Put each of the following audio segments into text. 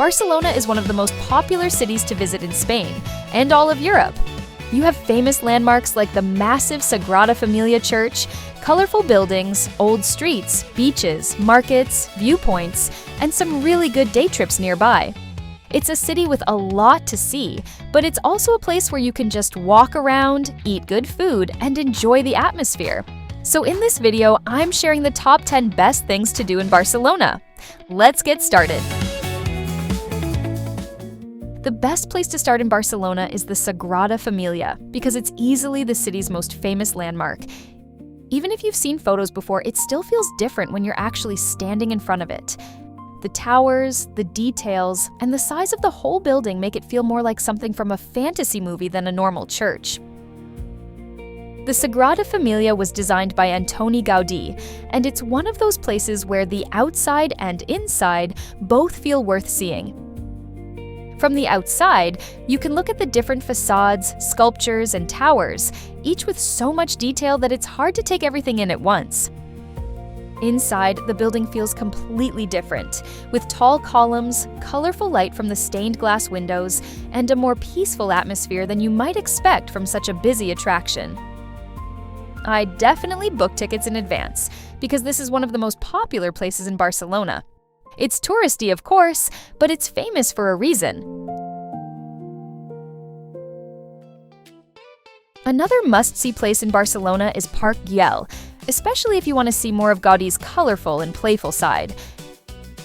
Barcelona is one of the most popular cities to visit in Spain and all of Europe. You have famous landmarks like the massive Sagrada Família church, colorful buildings, old streets, beaches, markets, viewpoints, and some really good day trips nearby. It's a city with a lot to see, but it's also a place where you can just walk around, eat good food, and enjoy the atmosphere. So in this video, I'm sharing the top 10 best things to do in Barcelona. Let's get started. The best place to start in Barcelona is the Sagrada Família because it's easily the city's most famous landmark. Even if you've seen photos before, it still feels different when you're actually standing in front of it. The towers, the details, and the size of the whole building make it feel more like something from a fantasy movie than a normal church. The Sagrada Família was designed by Antoni Gaudí, and it's one of those places where the outside and inside both feel worth seeing. From the outside, you can look at the different facades, sculptures, and towers, each with so much detail that it's hard to take everything in at once. Inside, the building feels completely different, with tall columns, colorful light from the stained glass windows, and a more peaceful atmosphere than you might expect from such a busy attraction. I definitely booked tickets in advance, because this is one of the most popular places in Barcelona. It's touristy, of course, but it's famous for a reason. Another must-see place in Barcelona is Park Güell, especially if you want to see more of Gaudí's colorful and playful side.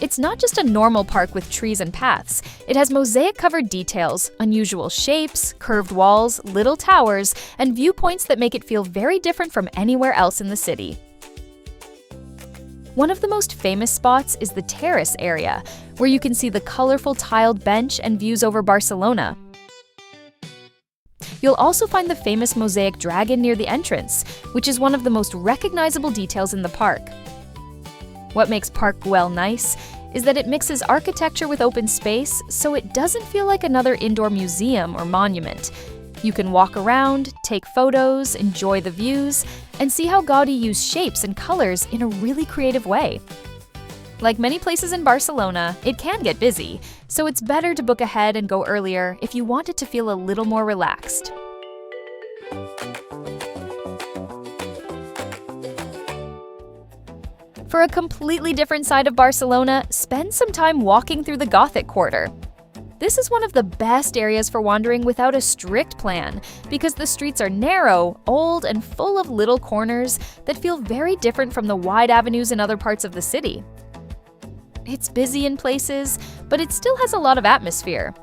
It's not just a normal park with trees and paths. It has mosaic-covered details, unusual shapes, curved walls, little towers, and viewpoints that make it feel very different from anywhere else in the city. One of the most famous spots is the terrace area, where you can see the colorful tiled bench and views over Barcelona. You'll also find the famous mosaic dragon near the entrance, which is one of the most recognizable details in the park. What makes Park Güell nice is that it mixes architecture with open space, so it doesn't feel like another indoor museum or monument. You can walk around, take photos, enjoy the views, and see how Gaudí used shapes and colors in a really creative way. Like many places in Barcelona, it can get busy, so it's better to book ahead and go earlier if you want it to feel a little more relaxed. For a completely different side of Barcelona, spend some time walking through the Gothic quarter. This is one of the best areas for wandering without a strict plan, because the streets are narrow, old, and full of little corners that feel very different from the wide avenues in other parts of the city. It's busy in places, but it still has a lot of atmosphere.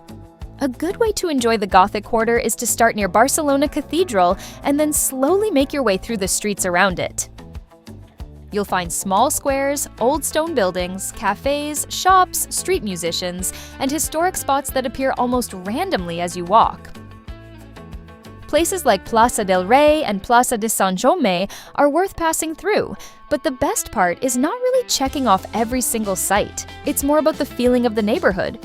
A good way to enjoy the Gothic quarter is to start near Barcelona Cathedral and then slowly make your way through the streets around it. You'll find small squares, old stone buildings, cafes, shops, street musicians, and historic spots that appear almost randomly as you walk. Places like Plaça del Rei and Plaça de Sant Jaume are worth passing through, but the best part is not really checking off every single site. It's more about the feeling of the neighborhood.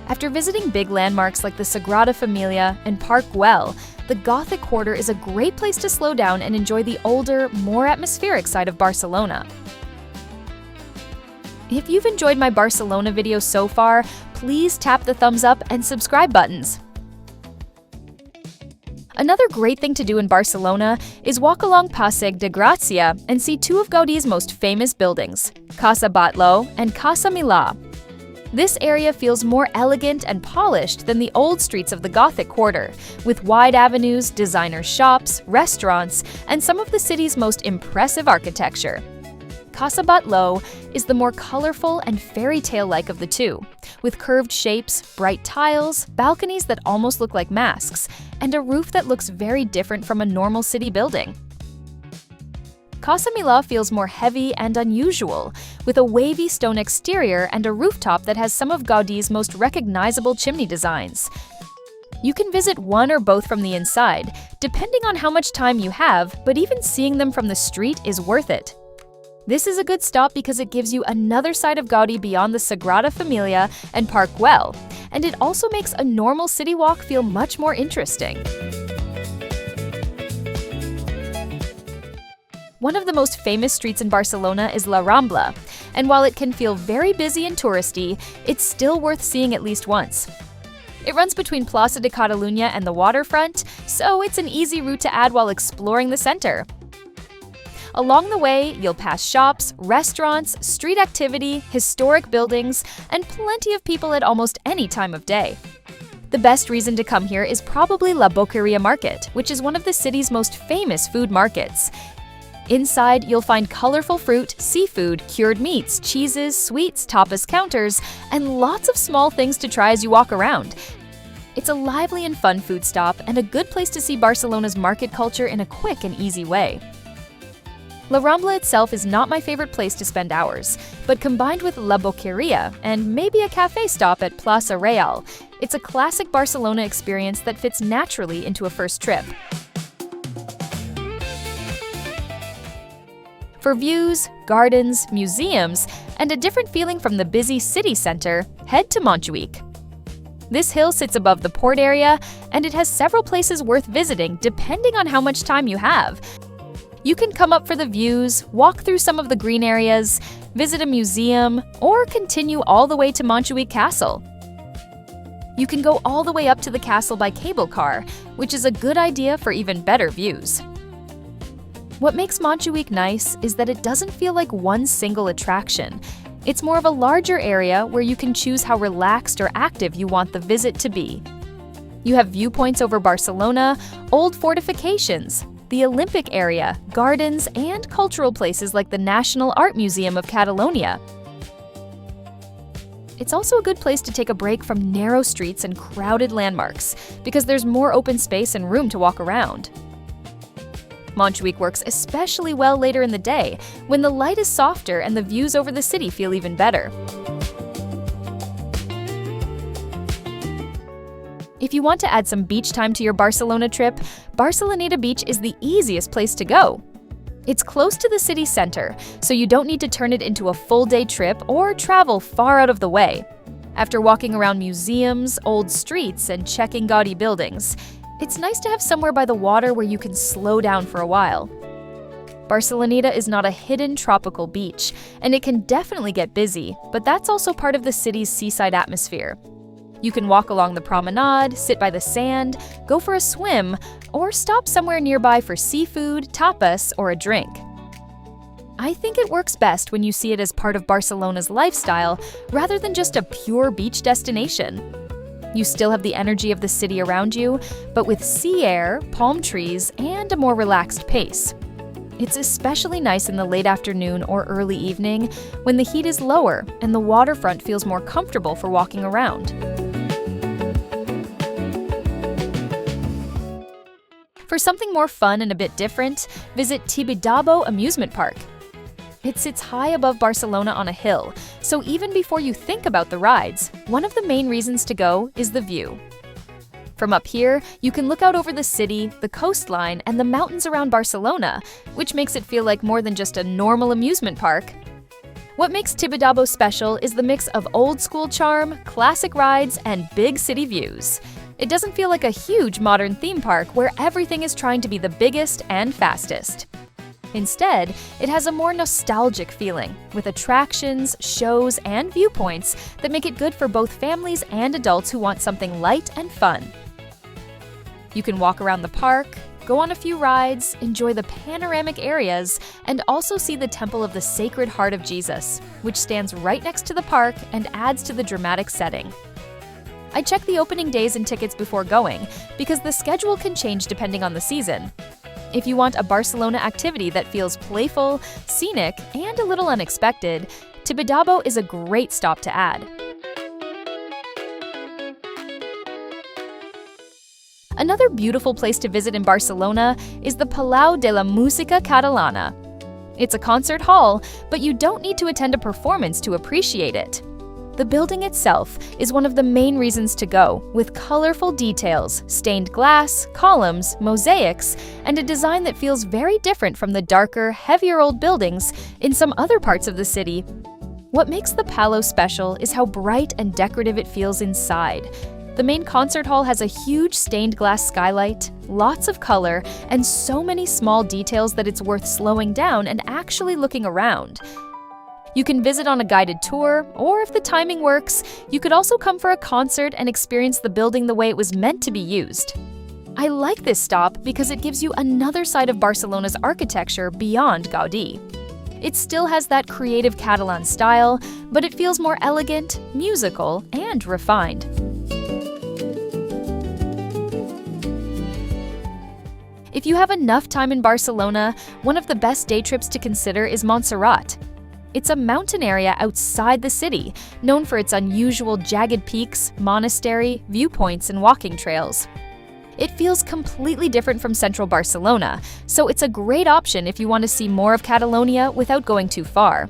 After visiting big landmarks like the Sagrada Família and Park Güell, the Gothic quarter is a great place to slow down and enjoy the older, more atmospheric side of Barcelona. If you've enjoyed my Barcelona video so far, please tap the thumbs up and subscribe buttons. Another great thing to do in Barcelona is walk along Passeig de Gràcia and see two of Gaudí's most famous buildings, Casa Batlló and Casa Milà. This area feels more elegant and polished than the old streets of the Gothic quarter, with wide avenues, designer shops, restaurants, and some of the city's most impressive architecture. Casa Batlló is the more colorful and fairy tale-like of the two, with curved shapes, bright tiles, balconies that almost look like masks, and a roof that looks very different from a normal city building. Casa Milà feels more heavy and unusual, with a wavy stone exterior and a rooftop that has some of Gaudí's most recognizable chimney designs. You can visit one or both from the inside, depending on how much time you have, but even seeing them from the street is worth it. This is a good stop because it gives you another side of Gaudí beyond the Sagrada Família and Park Güell, and it also makes a normal city walk feel much more interesting. One of the most famous streets in Barcelona is La Rambla, and while it can feel very busy and touristy, it's still worth seeing at least once. It runs between Plaça de Catalunya and the waterfront, so it's an easy route to add while exploring the center. Along the way, you'll pass shops, restaurants, street activity, historic buildings, and plenty of people at almost any time of day. The best reason to come here is probably La Boqueria market, which is one of the city's most famous food markets. Inside, you'll find colorful fruit, seafood, cured meats, cheeses, sweets, tapas counters, and lots of small things to try as you walk around. It's a lively and fun food stop and a good place to see Barcelona's market culture in a quick and easy way. La Rambla itself is not my favorite place to spend hours, but combined with La Boqueria and maybe a cafe stop at Plaça Real, it's a classic Barcelona experience that fits naturally into a first trip. For views, gardens, museums, and a different feeling from the busy city center, head to Montjuïc. This hill sits above the port area, and it has several places worth visiting depending on how much time you have. You can come up for the views, walk through some of the green areas, visit a museum, or continue all the way to Montjuïc Castle. You can go all the way up to the castle by cable car, which is a good idea for even better views. What makes Montjuïc nice is that it doesn't feel like one single attraction. It's more of a larger area where you can choose how relaxed or active you want the visit to be. You have viewpoints over Barcelona, old fortifications, the Olympic area, gardens, and cultural places like the National Art Museum of Catalonia. It's also a good place to take a break from narrow streets and crowded landmarks, because there's more open space and room to walk around. Montjuïc works especially well later in the day, when the light is softer and the views over the city feel even better. If you want to add some beach time to your Barcelona trip, Barceloneta Beach is the easiest place to go. It's close to the city center, so you don't need to turn it into a full-day trip or travel far out of the way. After walking around museums, old streets, and checking gaudy buildings, it's nice to have somewhere by the water where you can slow down for a while. Barceloneta is not a hidden tropical beach, and it can definitely get busy, but that's also part of the city's seaside atmosphere. You can walk along the promenade, sit by the sand, go for a swim, or stop somewhere nearby for seafood, tapas, or a drink. I think it works best when you see it as part of Barcelona's lifestyle rather than just a pure beach destination. You still have the energy of the city around you, but with sea air, palm trees, and a more relaxed pace. It's especially nice in the late afternoon or early evening when the heat is lower and the waterfront feels more comfortable for walking around. For something more fun and a bit different, visit Tibidabo Amusement Park. It sits high above Barcelona on a hill, so even before you think about the rides, one of the main reasons to go is the view. From up here, you can look out over the city, the coastline, and the mountains around Barcelona, which makes it feel like more than just a normal amusement park. What makes Tibidabo special is the mix of old-school charm, classic rides, and big city views. It doesn't feel like a huge modern theme park where everything is trying to be the biggest and fastest. Instead, it has a more nostalgic feeling, with attractions, shows, and viewpoints that make it good for both families and adults who want something light and fun. You can walk around the park, go on a few rides, enjoy the panoramic areas, and also see the Temple of the Sacred Heart of Jesus, which stands right next to the park and adds to the dramatic setting. I check the opening days and tickets before going, because the schedule can change depending on the season. If you want a Barcelona activity that feels playful, scenic, and a little unexpected, Tibidabo is a great stop to add. Another beautiful place to visit in Barcelona is the Palau de la Música Catalana. It's a concert hall, but you don't need to attend a performance to appreciate it. The building itself is one of the main reasons to go, with colorful details, stained glass, columns, mosaics, and a design that feels very different from the darker, heavier old buildings in some other parts of the city. What makes the Palau special is how bright and decorative it feels inside. The main concert hall has a huge stained glass skylight, lots of color, and so many small details that it's worth slowing down and actually looking around. You can visit on a guided tour, or if the timing works, you could also come for a concert and experience the building the way it was meant to be used. I like this stop because it gives you another side of Barcelona's architecture beyond Gaudí. It still has that creative Catalan style, but it feels more elegant, musical, and refined. If you have enough time in Barcelona, one of the best day trips to consider is Montserrat. It's a mountain area outside the city, known for its unusual jagged peaks, monastery, viewpoints, and walking trails. It feels completely different from central Barcelona, so it's a great option if you want to see more of Catalonia without going too far.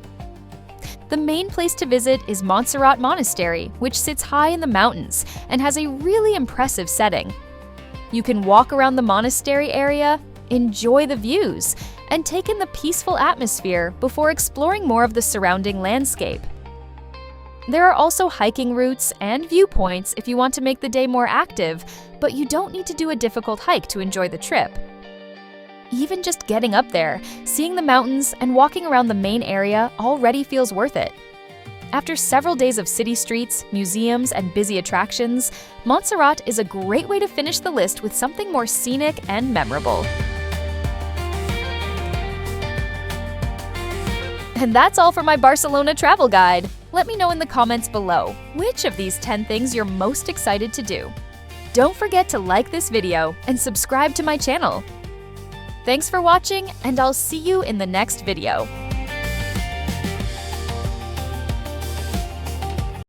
The main place to visit is Montserrat Monastery, which sits high in the mountains and has a really impressive setting. You can walk around the monastery area, enjoy the views, and take in the peaceful atmosphere before exploring more of the surrounding landscape. There are also hiking routes and viewpoints if you want to make the day more active, but you don't need to do a difficult hike to enjoy the trip. Even just getting up there, seeing the mountains, and walking around the main area already feels worth it. After several days of city streets, museums, and busy attractions, Montserrat is a great way to finish the list with something more scenic and memorable. And that's all for my Barcelona travel guide. Let me know in the comments below which of these 10 things you're most excited to do. Don't forget to like this video and subscribe to my channel. Thanks for watching, and I'll see you in the next video.